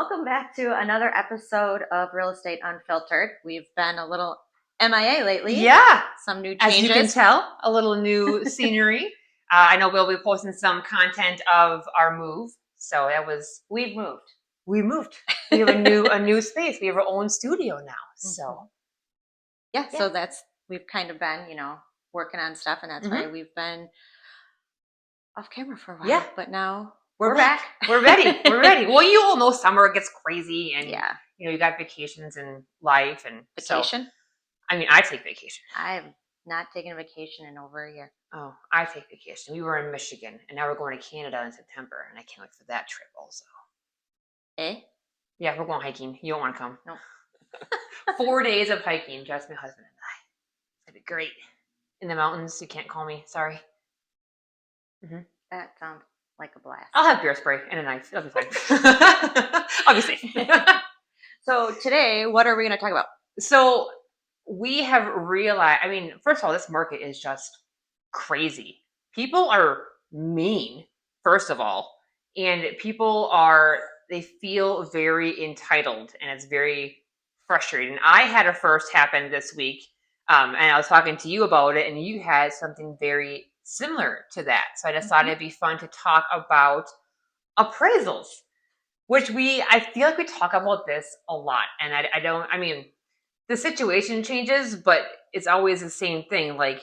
welcome back to another episode of Real Estate Unfiltered. We've been a little MIA lately. Yeah. Some new As changes. you can tell, a little new scenery. I know we'll be posting some content of our move. So that was We've moved. we moved. We have a new space. We have our own studio now. So so we've kind of been, working on stuff, and that's why we've been off camera for a while. Yeah. But now we're back. We're ready. We're ready. Well, you all know summer gets crazy, and you got vacations and life and vacation. So, I take vacation. I've not taken a vacation in over a year. Oh, I take vacation. We were in Michigan, and now we're going to Canada in September, and I can't wait for that trip also. Eh? Yeah, we're going hiking. You don't want to come. No. 4 days of hiking, just my husband and I. That'd be great. In the mountains, you can't call me. Sorry. That sounds like a blast. I'll have beer spray and a knife. It'll be fine. I'll be safe. So today, what are we going to talk about? So we have realized, first of all, this market is just crazy. People are mean, first of all, and they feel very entitled, and it's very frustrating. I had a first happen this week, and I was talking to you about it, and you had something very similar to that. So I decided it'd be fun to talk about appraisals, which I feel like we talk about this a lot, and the situation changes, but it's always the same thing. Like,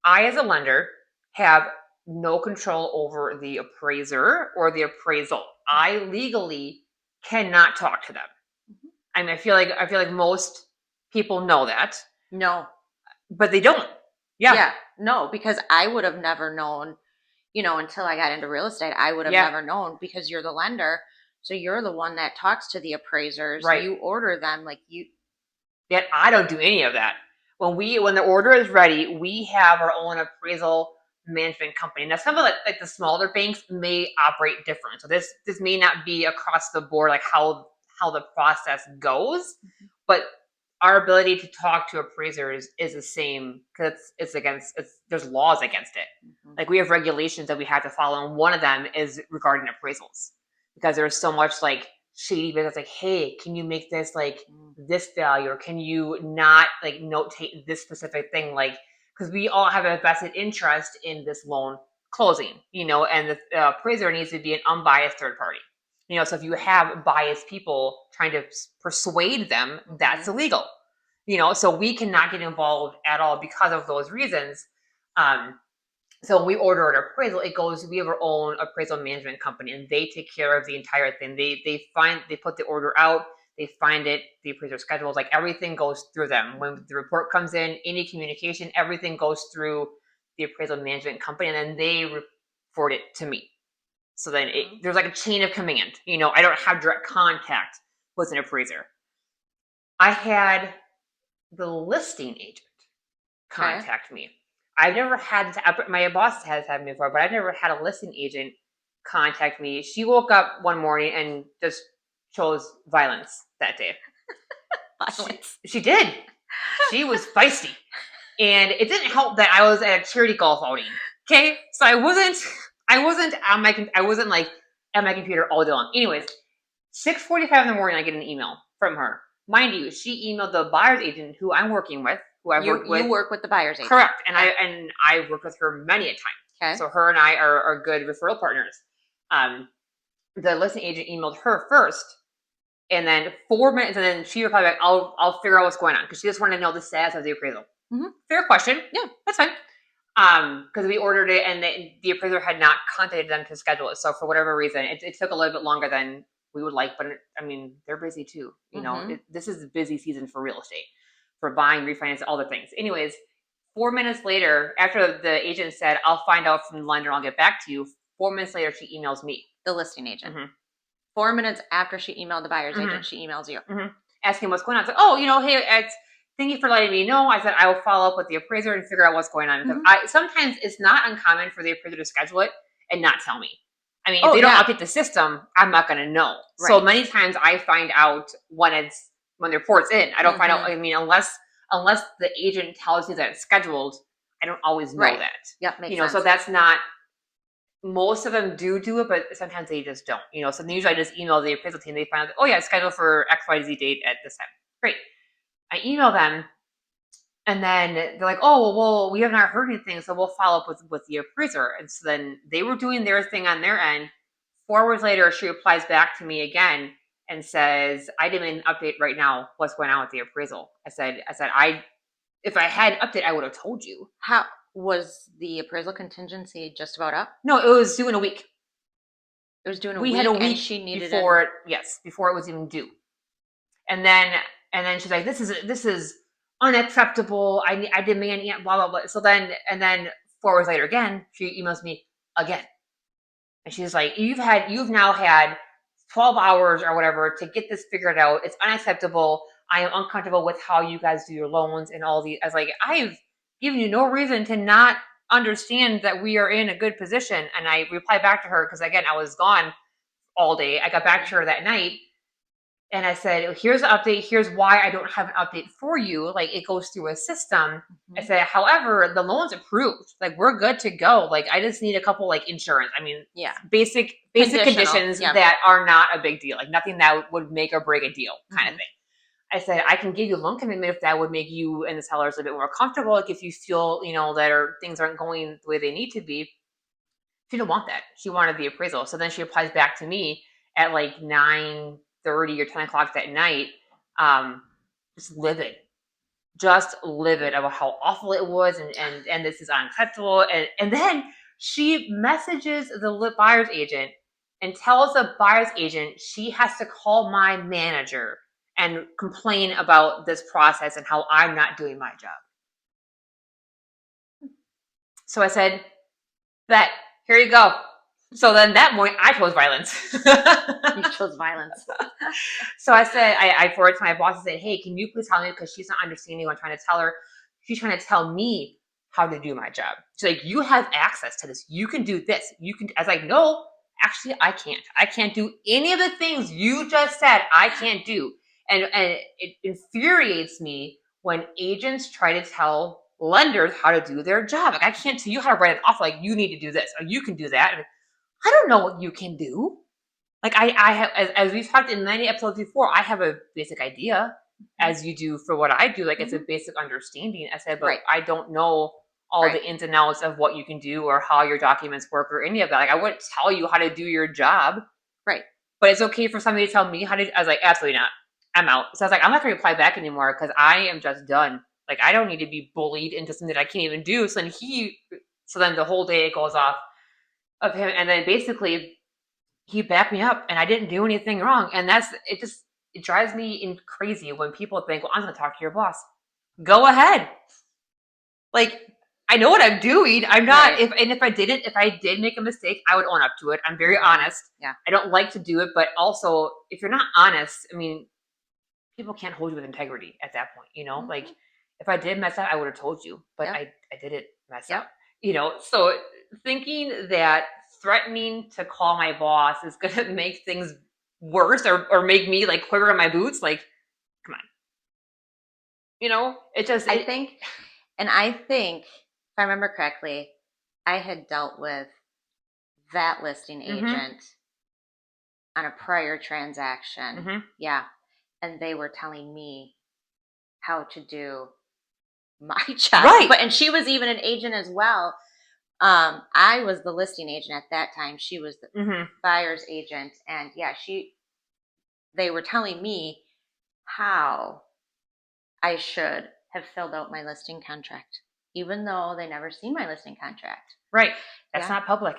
I, as a lender, have no control over the appraiser or the appraisal. I legally cannot talk to them. I feel like most people know that. No. But they don't. Yeah. No, because I would have never known, until I got into real estate, I would have never known, because you're the lender. So you're the one that talks to the appraisers. Right. You order them Yet I don't do any of that. When the order is ready, we have our own appraisal management company. Now, some of like the smaller banks may operate different. So this may not be across the board, like how the process goes, but our ability to talk to appraisers is the same, because there's laws against it. Like, we have regulations that we have to follow, and one of them is regarding appraisals, because there's so much like shady business. Like, hey, can you make this like this value, or can you not like notate this specific thing? Like, because we all have a vested interest in this loan closing, and the appraiser needs to be an unbiased third party. So if you have biased people trying to persuade them, that's illegal. So we cannot get involved at all because of those reasons. So when we order an appraisal, we have our own appraisal management company, and they take care of the entire thing. They put the order out, they find it, the appraiser schedules, like everything goes through them. When the report comes in, any communication, everything goes through the appraisal management company, and then they report it to me. So then there's like a chain of command. I don't have direct contact with an appraiser. I had the listing agent contact me. I've never had my boss has had me before, but I've never had a listing agent contact me. She woke up one morning and just chose violence that day. Violence. She did. She was feisty. And it didn't help that I was at a charity golf outing. Okay? So I wasn't like at my computer all day long. Anyways, 6:45 in the morning, I get an email from her. Mind you, she emailed the buyer's agent who I'm working with, who I've worked with. You work with the buyer's agent. Correct. And I worked with her many a time. Okay. So her and I are good referral partners. The listing agent emailed her first, and then 4 minutes, and then she replied back, I'll figure out what's going on, because she just wanted to know the status of the appraisal. Fair question. Yeah, that's fine. Because we ordered it, and the appraiser had not contacted them to schedule it. So for whatever reason, it took a little bit longer than we would like, but they're busy too. This is a busy season for real estate, for buying, refinance, all the things. Anyways, 4 minutes later, after the agent said, I'll find out from the lender, I'll get back to you. 4 minutes later, she emails me. The listing agent. 4 minutes after she emailed the buyer's agent, she emails you. Asking what's going on. It's like, hey, thank you for letting me know. I said, I will follow up with the appraiser and figure out what's going on. Because sometimes it's not uncommon for the appraiser to schedule it and not tell me. If they don't update the system, I'm not going to know. Right. So many times I find out when the report's in. I don't find out, unless the agent tells me that it's scheduled, I don't always know that. Yep, makes sense. So that's not Most of them do it, but sometimes they just don't. So then usually I just email the appraisal team. They find out, oh yeah, it's scheduled for XYZ date at this time. Great. I email them, and then they're like, oh well, we have not heard anything, so we'll follow up with the appraiser. And so then they were doing their thing on their end. 4 hours later, she replies back to me again and says, I didn't an update right now. What's going on with the appraisal? I said, if I had an update, I would have told you. How was the appraisal contingency just about up? No, it was due in a week. It was due in a We week, had a week and she needed before it. Yes, before it was even due. And then she's like, this is unacceptable. I demand blah blah blah. So then 4 hours later again, she emails me again, and she's like, you've now had 12 hours or whatever to get this figured out. It's unacceptable. I am uncomfortable with how you guys do your loans and all these. I was like, I've given you no reason to not understand that we are in a good position. And I replied back to her because again, I was gone all day. I got back to her that night and I said, here's an update. Here's why I don't have an update for you. Like it goes through a system. Mm-hmm. I said, however, the loan's approved. Like we're good to go. Like I just need a couple like insurance. I mean, yeah, basic conditions that are not a big deal. Like nothing that would make or break a deal kind of thing. I said, I can give you a loan commitment if that would make you and the sellers a bit more comfortable. Like if you feel, that things aren't going the way they need to be. She didn't want that. She wanted the appraisal. So then she replies back to me at like 9:30 or 10 o'clock that night, just livid about how awful it was and this is unacceptable. And then she messages the buyer's agent and tells the buyer's agent she has to call my manager and complain about this process and how I'm not doing my job. So I said, bet, here you go. So then that morning, I chose violence. You chose violence. So I said, I forwarded to my boss and said, hey, can you please tell me, because she's not understanding what I'm trying to tell her. She's trying to tell me how to do my job. She's like, you have access to this. You can do this. I was like, no, actually, I can't. I can't do any of the things you just said I can't do. And it infuriates me when agents try to tell lenders how to do their job. Like, I can't tell you how to write an offer. Like, you need to do this, or you can do that. I don't know what you can do. Like I have, as we've talked in many episodes before, I have a basic idea, as you do for what I do. Like it's a basic understanding. I said, but I don't know all the ins and outs of what you can do or how your documents work or any of that. Like I wouldn't tell you how to do your job. Right. But it's okay for somebody to tell me how to. I was like, absolutely not. I'm out. So I was like, I'm not going to reply back anymore because I am just done. Like I don't need to be bullied into something that I can't even do. So then the whole day it goes off of him, and then basically he backed me up and I didn't do anything wrong. And it drives me crazy when people think, well, I'm going to talk to your boss. Go ahead. Like, I know what I'm doing. I'm not, if I did make a mistake, I would own up to it. I'm very honest. Yeah. I don't like to do it, but also if you're not honest, I mean, people can't hold you with integrity at that point, like if I did mess up, I would have told you, but I didn't mess up, so thinking that threatening to call my boss is going to make things worse or make me like quiver in my boots. Like, come on. I think, if I remember correctly, I had dealt with that listing agent on a prior transaction. Yeah. And they were telling me how to do my job. Right. And she was even an agent as well. I was the listing agent at that time. She was the buyer's agent. And yeah, they were telling me how I should have filled out my listing contract, even though they never seen my listing contract. Right. That's not public.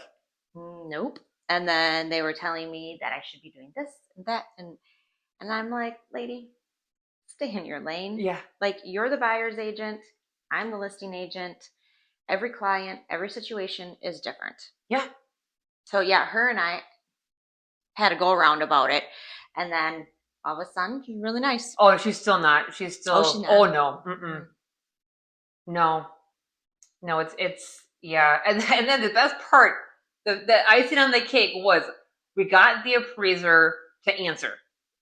Nope. And then they were telling me that I should be doing this and that. And I'm like, lady, stay in your lane. Yeah. Like you're the buyer's agent. I'm the listing agent. Every client, every situation is different. Yeah. So yeah, her and I had a go around about it. And then all of a sudden, she's really nice. Oh, she's still not. She's still. She's not. Oh no. Mm-mm. No, it's yeah. And then the best part, the icing on the cake was we got the appraiser to answer.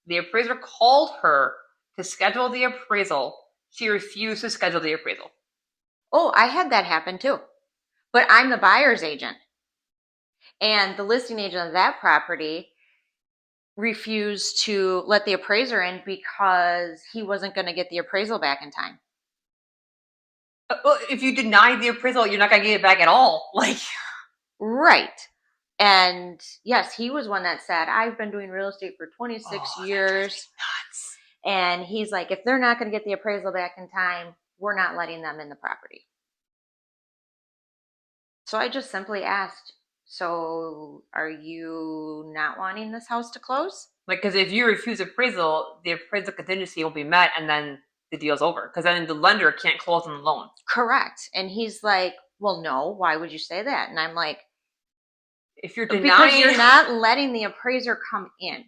The appraiser called her to schedule the appraisal. She refused to schedule the appraisal. Oh, I had that happen too. But I'm the buyer's agent. And the listing agent of that property refused to let the appraiser in because he wasn't going to get the appraisal back in time. Well, if you deny the appraisal, you're not going to get it back at all. Like, right. And yes, he was one that said, I've been doing real estate for 26 years. Nuts. And he's like, if they're not going to get the appraisal back in time, we're not letting them in the property. So I just simply asked, so are you not wanting this house to close? Like, because if you refuse appraisal, the appraisal contingency will be met and then the deal's over. Because then the lender can't close on the loan. Correct. And he's like, well, no, why would you say that? And I'm like, if you're denying, because you're not letting the appraiser come in.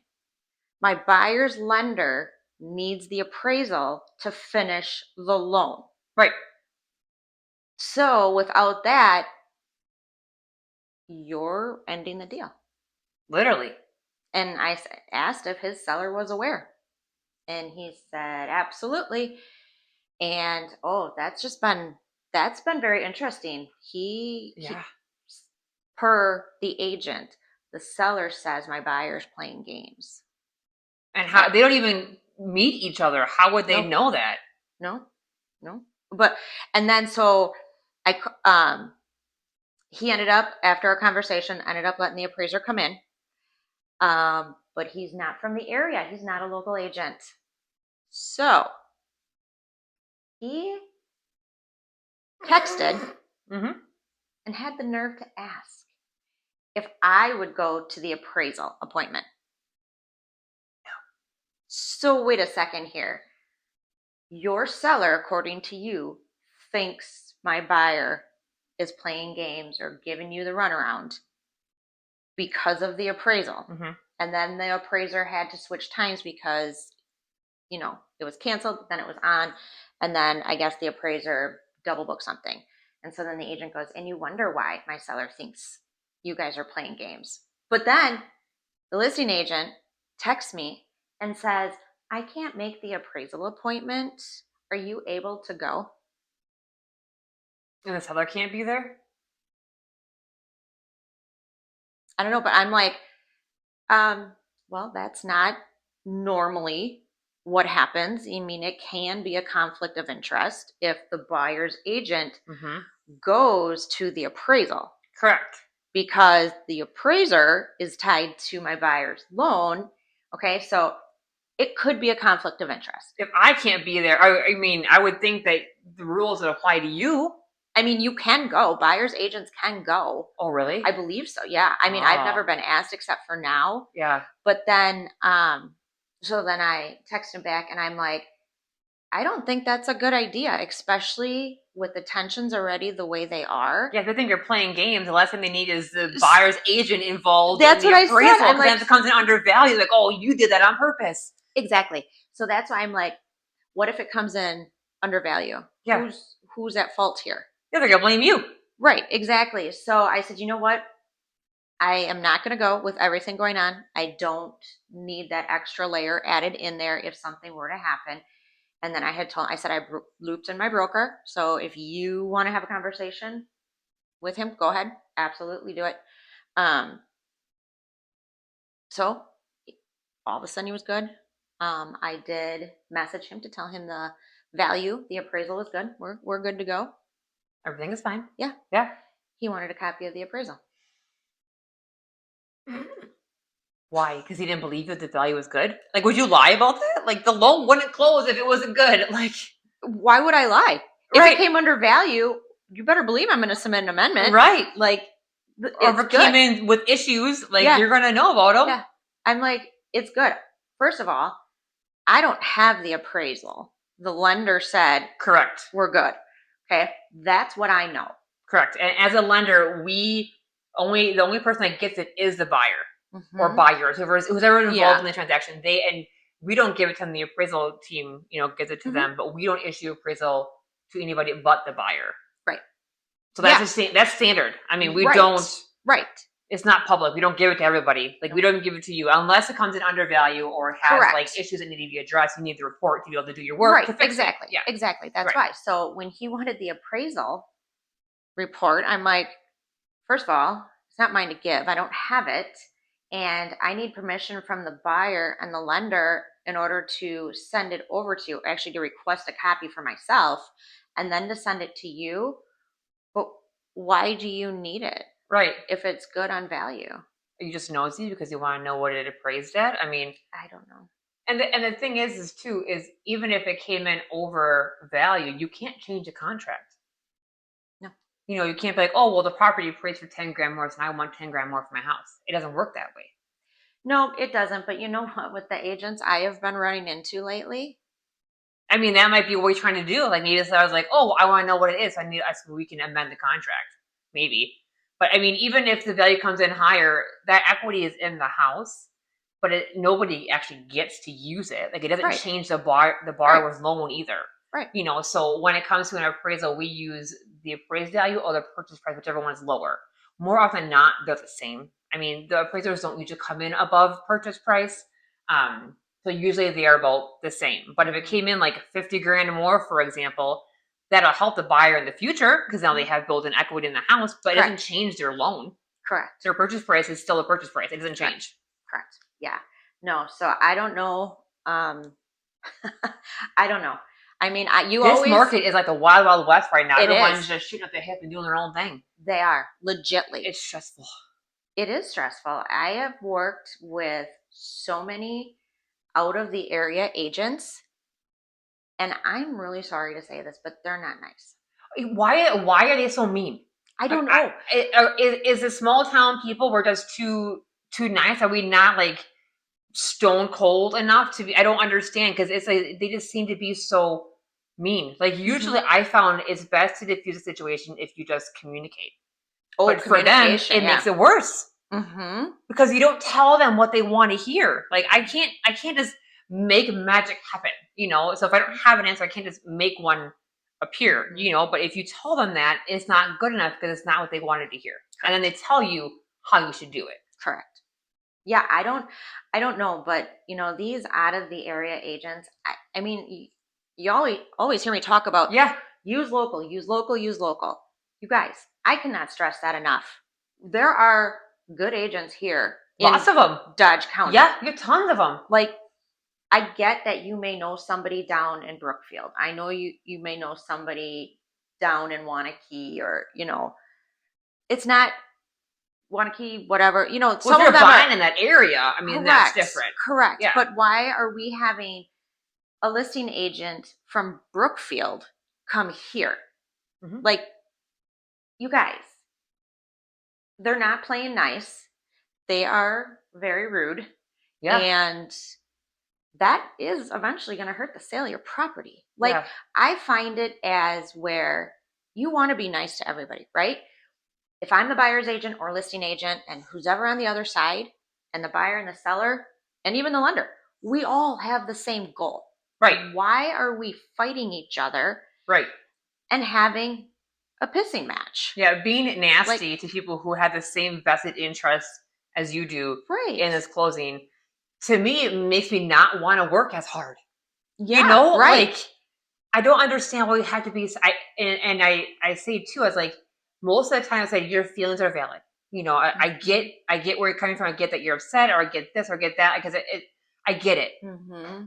My buyer's lender needs the appraisal to finish the loan. Right. So without that, you're ending the deal. Literally. And I asked if his seller was aware. And he said, absolutely. And that's been very interesting. He per the agent, the seller says my buyer's playing games. And how they don't even meet each other. How would they know that? No. But and then so he ended up, after our conversation, ended up letting the appraiser come in. But he's not from the area. He's not a local agent. So he texted and had the nerve to ask if I would go to the appraisal appointment. No. So wait a second here. Your seller, according to you, thinks my buyer is playing games or giving you the runaround because of the appraisal. And then the appraiser had to switch times because, it was canceled, then it was on. And then I guess the appraiser double booked something. And so then the agent goes, and you wonder why my seller thinks you guys are playing games. But then the listing agent texts me and says, I can't make the appraisal appointment. Are you able to go? And the seller can't be there? I don't know, but I'm like, well, that's not normally what happens. I mean, it can be a conflict of interest if the buyer's agent goes to the appraisal. Correct. Because the appraiser is tied to my buyer's loan. Okay, so it could be a conflict of interest. If I can't be there, I would think that the rules would apply to you. I mean, you can go. Buyer's agents can go. Oh, really? I believe so, yeah. I mean, I've never been asked except for now. Yeah. But then, so then I text him back and I'm like, I don't think that's a good idea, especially with the tensions already the way they are. Yeah, if they think you're playing games, the last thing they need is the buyer's agent involved. That's in what I said. I'm like, then it comes in undervalued. Like, oh, you did that on purpose. Exactly. So that's why I'm like, what if it comes in undervalue? Yeah. Who's at fault here? Yeah, they're gonna blame you. Right. Exactly. So I said, you know what? I am not going to go with everything going on. I don't need that extra layer added in there if something were to happen. And then I said I looped in my broker. So if you want to have a conversation with him, go ahead. Absolutely do it. So all of a sudden he was good. I did message him to tell him the value, the appraisal was good. We're good to go. Everything is fine. Yeah. Yeah. He wanted a copy of the appraisal. Why? Because he didn't believe that the value was good? Like, would you lie about that? Like, the loan wouldn't close if it wasn't good. Like, why would I lie? If it came under value, you better believe I'm going to submit an amendment. Right. Like, or if it came in with issues, like, you're going to know about them. Yeah. I'm like, it's good. First of all, I don't have the appraisal. The lender said, correct, we're good. Okay. That's what I know. Correct. And as a lender, the only person that gets it is the buyer or buyers, who's ever involved in the transaction. And we don't give it to them. The appraisal team, gives it to them, but we don't issue appraisal to anybody but the buyer. Right. So that's that's standard. I mean, we don't. Right. It's not public. We don't give it to everybody. Like, we don't give it to you unless it comes in undervalue or has like issues that need to be addressed. You need the report to be able to do your work. Right. Exactly. Yeah. Exactly. That's why. So when he wanted the appraisal report, I'm like, first of all, It's not mine to give. I don't have it. And I need permission from the buyer and the lender in order to send it over to you, actually to request a copy for myself and then to send it to you. But why do you need it Right. if it's good on value? Are you just nosy because you want to know what it appraised at? I mean, I don't know. and the thing is even if it came in over value, you can't change a contract. No. You know, you can't be like, oh, well, the property appraised for 10 grand more, so I want 10 grand more for my house. It doesn't work that way. No, it doesn't. But you know what? With the agents I have been running into lately, I mean, that might be what we're trying to do. Like maybe I was like, oh, I want to know what it is. So we can amend the contract, maybe. But I mean, even if the value comes in higher, that equity is in the house, but nobody actually gets to use it. Like it doesn't right. change the borrower's loan either. Right. You know, so when it comes to an appraisal, we use the appraised value or the purchase price, whichever one is lower. More often than not, they're the same. I mean, the appraisers don't usually come in above purchase price. So usually they are about the same. But if it came in like 50 grand more, for example, that'll help the buyer in the future because now they have built-in equity in the house, but it doesn't change their loan. Correct. Their purchase price is still a purchase price. It doesn't change. Correct. Yeah. No, so I don't know. I don't know. I mean, this market is like the wild, wild west right now. Everyone's just shooting up their hip and doing their own thing. They are, legitly. It's stressful. It is stressful. I have worked with so many out of the area agents, and I'm really sorry to say this, but they're not nice. Why are they so mean? I don't know. Is the small town people were just too nice? Are we not like stone cold enough to be? I don't understand because it's like they just seem to be so mean. Like usually, I found it's best to diffuse a situation if you just communicate. Oh, but for them, it makes it worse because you don't tell them what they want to hear. Like I can't just make magic happen. You know, so if I don't have an answer, I can't just make one appear. You know, but if you tell them that, it's not good enough because it's not what they wanted to hear, and then they tell you how you should do it. Correct. Yeah, I don't know, but you know, these out of the area agents, I mean, you always hear me talk about use local, use local, use local. You guys, I cannot stress that enough. There are good agents here. Lots of them. Dodge County. Yeah, you have tons of them. Like, I get that you may know somebody down in Brookfield. I know you may know somebody down in Wanakee, or you know, it's not Wanakee, whatever, you know, some of them buying in that area. I mean, that's different. Correct. Yeah. But why are we having a listing agent from Brookfield come here? Like, you guys, they're not playing nice. They are very rude. Yeah. And that is eventually going to hurt the sale of your property. Like, I find it as where you want to be nice to everybody, right? If I'm the buyer's agent or listing agent and who's ever on the other side, and the buyer and the seller and even the lender, we all have the same goal. Right. Why are we fighting each other? Right. And having a pissing match? Yeah, being nasty to people who have the same vested interest as you do in this closing, to me, it makes me not want to work as hard. Yeah, you know, like, I don't understand why we have to be, I say too, I was like, most of the time I say your feelings are valid. You know, I get where you're coming from. I get that you're upset, or I get this, or I get that, because I get it.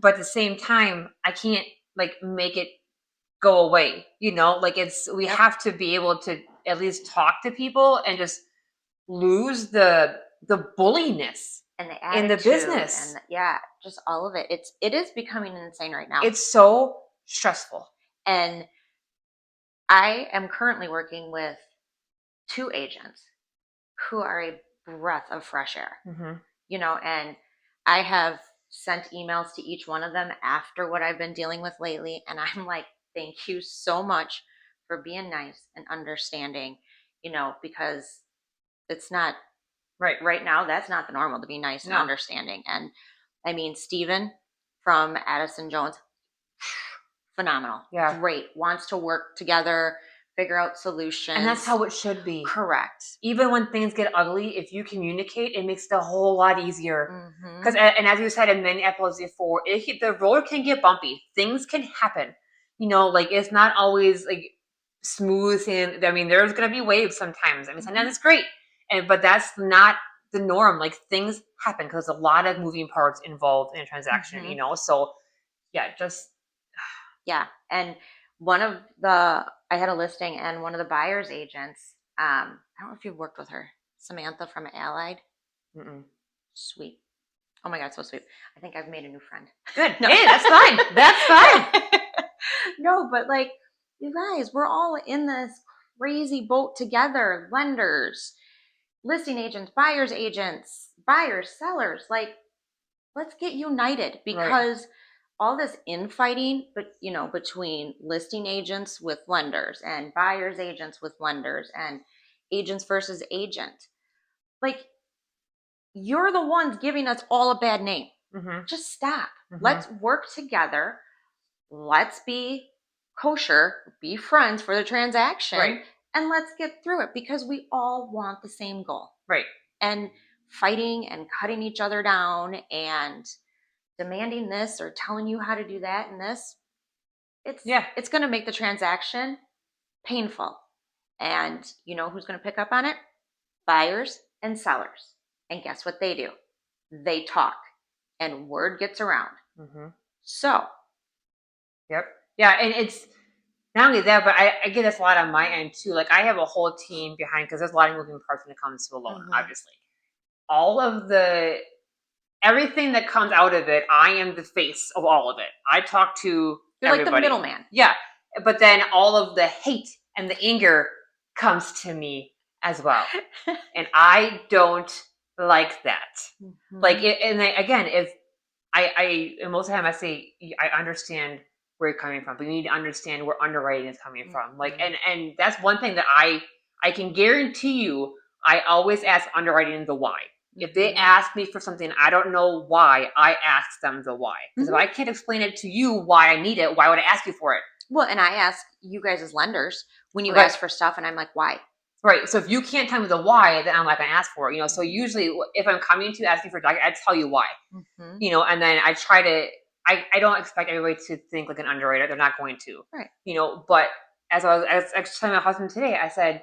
But at the same time, I can't like make it go away. You know, like we have to be able to at least talk to people and just lose the bulliness and the in the business. And just all of it. It is becoming insane right now. It's so stressful. And I am currently working with 2 agents who are a breath of fresh air. You know, and I have sent emails to each one of them after what I've been dealing with lately, and I'm like, thank you so much for being nice and understanding, you know, because it's not right now, that's not the normal, to be nice and understanding. And I mean, Steven from Addison Jones, phenomenal. Yeah, great, wants to work together, figure out solutions. And that's how it should be. Correct. Even when things get ugly, if you communicate, it makes it a whole lot easier. Because, and as you said in many episodes before, the road can get bumpy. Things can happen. You know, like, it's not always like smooth. And I mean, there's going to be waves sometimes. I mean, sometimes it's great. but that's not the norm. Like things happen because a lot of moving parts involved in a transaction, so just and I had a listing, and one of the buyer's agents, I don't know if you've worked with her, Samantha from Allied. mm-mm. Sweet. Oh my God, so sweet. I think I've made a new friend. Good. No. Hey, that's fine. That's fine. No, but like, you guys, we're all in this crazy boat together. Lenders, listing agents, buyers, sellers. Like, let's get united, because all this infighting, but between listing agents with lenders and buyers agents with lenders and agents versus agent, like, you're the ones giving us all a bad name. Mm-hmm. Just stop. Mm-hmm. Let's work together. Let's be kosher, be friends for the transaction, and let's get through it, because we all want the same goal. Right. And fighting and cutting each other down and demanding this or telling you how to do that and this, it's going to make the transaction painful. And you know who's going to pick up on it? Buyers and sellers. And guess what they do? They talk, and word gets around. Mm-hmm. So. Yep. Yeah, and it's not only that, but I get this a lot on my end too. Like I have a whole team behind, because there's a lot of moving parts when it comes to a loan, obviously. All of everything that comes out of it, I am the face of all of it. I talk to You're everybody. Like the middleman. Yeah. But then all of the hate and the anger comes to me as well. And I don't like that. Mm-hmm. Like, again, if and most of the time I say, I understand where you're coming from, but you need to understand where underwriting is coming from. Like, and that's one thing that I can guarantee you, I always ask underwriting the why. If they ask me for something, I don't know why, I ask them the why. Because if I can't explain it to you why I need it, why would I ask you for it? Well, and I ask you guys as lenders when you ask for stuff, and I'm like, why? Right. So if you can't tell me the why, then I'm not going to ask for it. So usually if I'm coming to you asking for a document, I tell you why. Mm-hmm. And then I try to, I don't expect everybody to think like an underwriter. They're not going to. Right. But as I was telling my husband today, I said,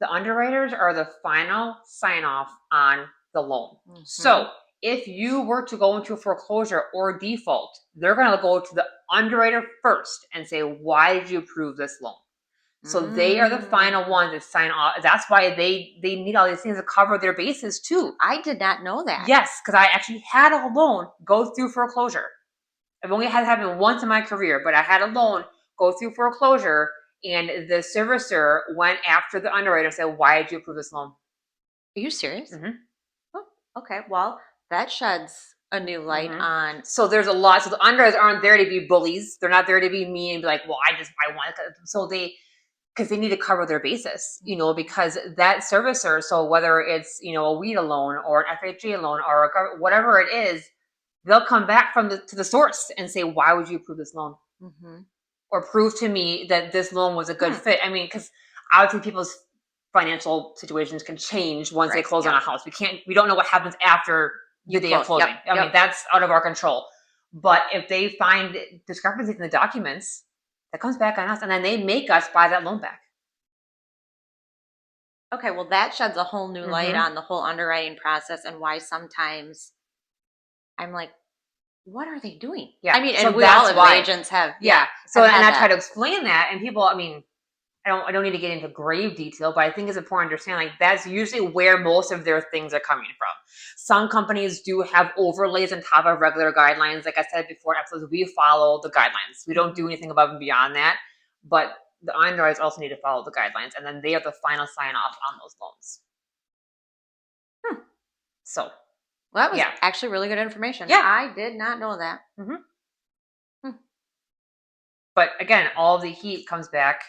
the underwriters are the final sign off on the loan. Mm-hmm. So if you were to go into a foreclosure or default, they're going to go to the underwriter first and say, why did you approve this loan? So they are the final ones that sign off. That's why they need all these things to cover their bases too. I did not know that. Yes, because I actually had a loan go through foreclosure. I've only had it happen once in my career, but I had a loan go through foreclosure, and the servicer went after the underwriter and said, why did you approve this loan? Are you serious? Mm-hmm. Oh, okay. Well, that sheds a new light on. So there's a lot. So the underwriters aren't there to be bullies. They're not there to be mean and be like, well, I want it. So because they need to cover their basis, because that servicer, so whether it's, a WIDA loan or an FHA loan or whatever it is, they'll come back to the source and say, why would you approve this loan? Mm-hmm. Or prove to me that this loan was a good fit. I mean, because obviously people's financial situations can change once they close on a house. We don't know what happens after the day of closing. I mean, that's out of our control. But if they find discrepancies in the documents, that comes back on us, and then they make us buy that loan back. Okay, well, that sheds a whole new light on the whole underwriting process and why sometimes I'm like, what are they doing? Yeah, I mean, and we all as agents have. Yeah. So, and I try to explain that, and people, I mean, I don't need to get into grave detail, but I think it's important to understand, like, that's usually where most of their things are coming from. Some companies do have overlays on top of regular guidelines. Like I said before, we follow the guidelines. We don't do anything above and beyond that, but the underwriters also need to follow the guidelines, and then they are the final sign off on those loans. So, well, that was actually really good information. Yeah. I did not know that. But again, all the heat comes back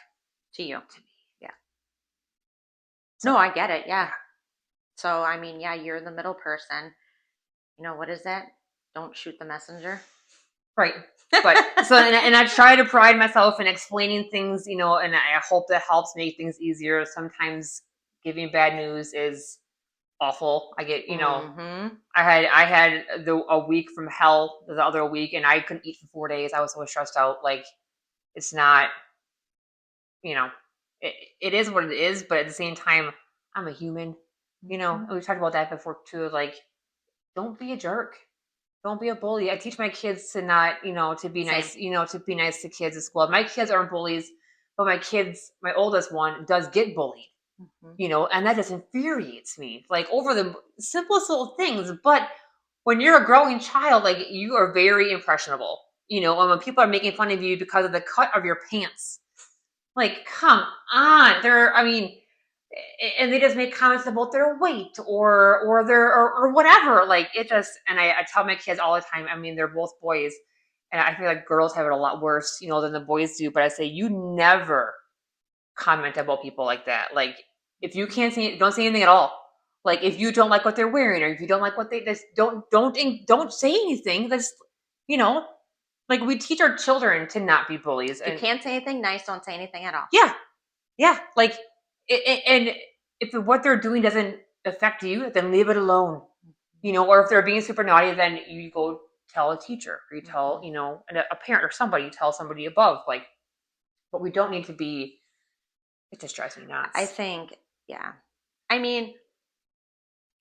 to you. To me. Yeah. So, no, I get it. Yeah. So, I mean, you're the middle person. What is that? Don't shoot the messenger. Right. But so, and I try to pride myself in explaining things, and I hope that helps make things easier. Sometimes giving bad news is awful. I get, I had a week from hell the other week, and I couldn't eat for 4 days. I was so stressed out. Like, it's not, it is what it is, but at the same time, I'm a human. You know, and we've talked about that before too. Like, don't be a jerk. Don't be a bully. I teach my kids to not, to be Same. nice, to be nice to kids as well. My kids aren't bullies, but my oldest one does get bullied, and that just infuriates me. Like, over the simplest little things. But when you're a growing child, like, you are very impressionable, and when people are making fun of you because of the cut of your pants, like, come on. And they just make comments about their weight or their or whatever. Like, it just, and I tell my kids all the time. I mean, they're both boys, and I feel like girls have it a lot worse, than the boys do. But I say, you never comment about people like that. Like, if you can't say, don't say anything at all. Like, if you don't like what they're wearing, or if you don't like what they just don't say anything. That's, like, we teach our children to not be bullies. If you can't say anything nice, don't say anything at all. Yeah. Like, and if what they're doing doesn't affect you, then leave it alone. Or if they're being super naughty, then you go tell a teacher, or you tell, a parent or somebody, tell somebody above. Like, but we don't need to be. It just drives me nuts. I think, yeah. I mean,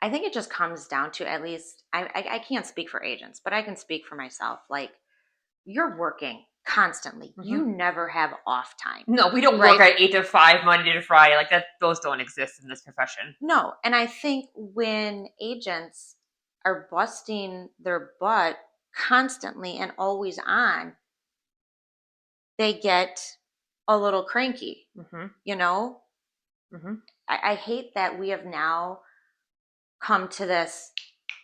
I think it just comes down to, at least, I can't speak for agents, but I can speak for myself. Like, you're working constantly. You never have off time. No, we don't work at 8 to 5, Monday to Friday. Like, that, those don't exist in this profession. No. And I think when agents are busting their butt constantly and always on, they get a little cranky, I hate that we have now come to this,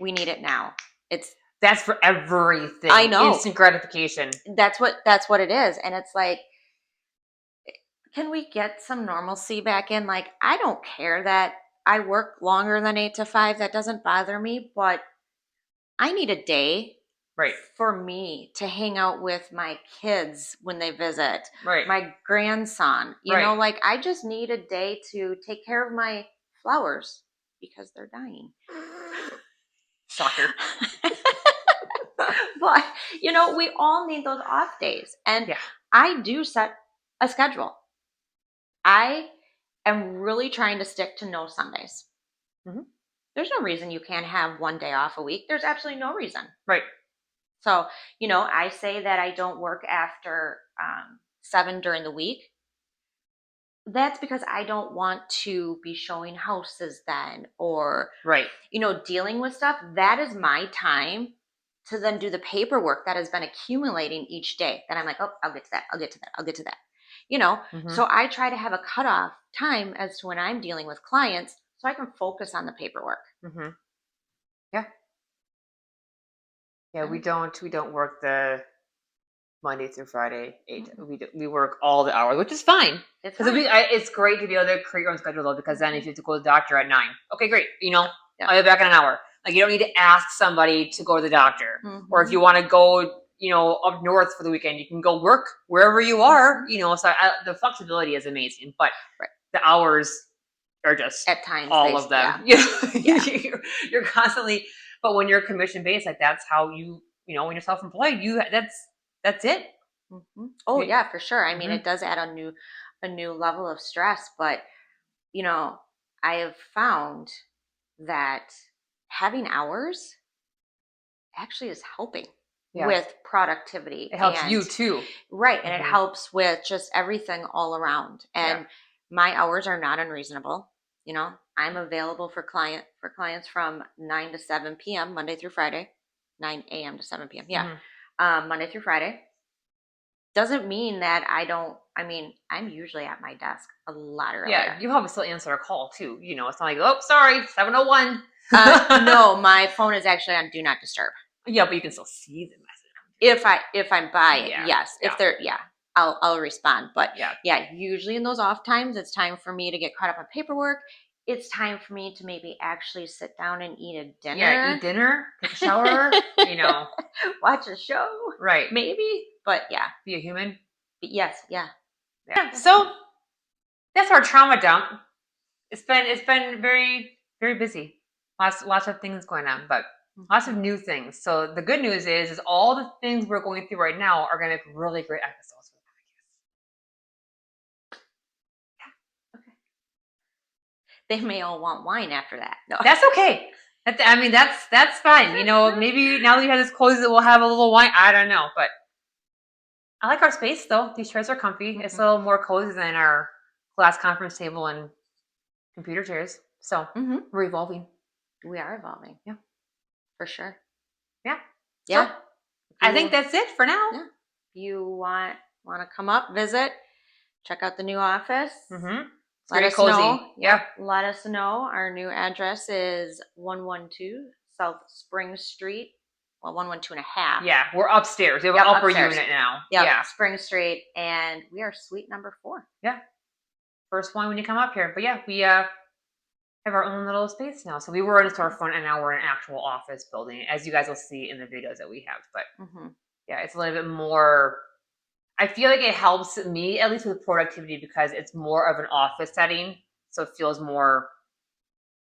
we need it now. That's for everything. I know. Instant gratification. That's what it is. And it's like, can we get some normalcy back in? Like, I don't care that I work longer than 8 to 5. That doesn't bother me, but I need a day for me to hang out with my kids when they visit, my grandson. You know, like, I just need a day to take care of my flowers because they're dying. Shocker. But, we all need those off days. And I do set a schedule. I am really trying to stick to no Sundays. There's no reason you can't have one day off a week. There's absolutely no reason. So, I say that I don't work after 7 during the week. That's because I don't want to be showing houses then, or, dealing with stuff. That is my time to then do the paperwork that has been accumulating each day. Then I'm like, oh, I'll get to that. I'll get to that. I'll get to that. So I try to have a cutoff time as to when I'm dealing with clients so I can focus on the paperwork. Yeah, we don't work the Monday through Friday 8. We work all the hours, which is fine. It's great to be able to create your own schedule, though, because then if you have to go to the doctor at 9, okay, great. I'll be back in an hour. Like, you don't need to ask somebody to go to the doctor, or if you want to go, up north for the weekend, you can go work wherever you are. So the flexibility is amazing, but the hours are just at times all of them. You're constantly. But when you're commission based, like, that's how when you're self-employed, that's it. Oh yeah, for sure. I mean, it does add a new level of stress, but I have found that having hours actually is helping with productivity. It helps you too. Right. And it helps with just everything all around. And my hours are not unreasonable. I'm available for clients from 9 to 7 p.m. Monday through Friday, 9 a.m. to 7 p.m. Monday through Friday. Doesn't mean that I'm usually at my desk a lot earlier. Yeah, you probably still answer a call too. It's not like, oh, sorry, 7:01. No, my phone is actually on Do Not Disturb. Yeah, but you can still see the message. If I'm by it, yes. If they're I'll respond. But usually in those off times, it's time for me to get caught up on paperwork. It's time for me to maybe actually sit down and eat a dinner. Yeah, eat dinner, take a shower, watch a show. Right. Maybe. But be a human. Yes, So that's our trauma dump. It's been very, very busy. Lots of things going on, but lots of new things. So the good news is all the things we're going through right now are going to make really great episodes for the podcast. they may all want wine after that. No. That's okay. That's fine. You know, maybe now that you have this cozy, we'll have a little wine. I don't know, but I like our space though. These chairs are comfy. Mm-hmm. It's a little more cozy than our glass conference table and computer chairs. So we're evolving. We are evolving. Yeah, for sure. Yeah. Yeah. So, I think that's it for now. Yeah. If you want to come up, visit, check out the new office. It's let very us cozy. know. Yeah. Let us know. Our new address is 112 South Spring Street. Well, 112.5. Yeah, we're upstairs. We have an upper unit now. Yeah, Spring Street, and we are suite number 4. Yeah, first one when you come up here. But yeah, we have our own little space now. So we were in a storefront, and now we're in an actual office building, as you guys will see in the videos that we have. But yeah, it's a little bit more. I feel like it helps me, at least with productivity, because it's more of an office setting. So it feels more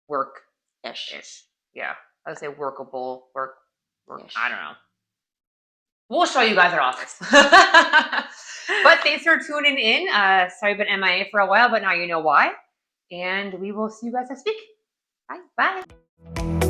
work-ish. Yeah. I would say workable, work. I don't know. We'll show you guys our office. But thanks for tuning in. Sorry I've been MIA for a while, but now you know why. And we will see you guys next week. Bye. Bye.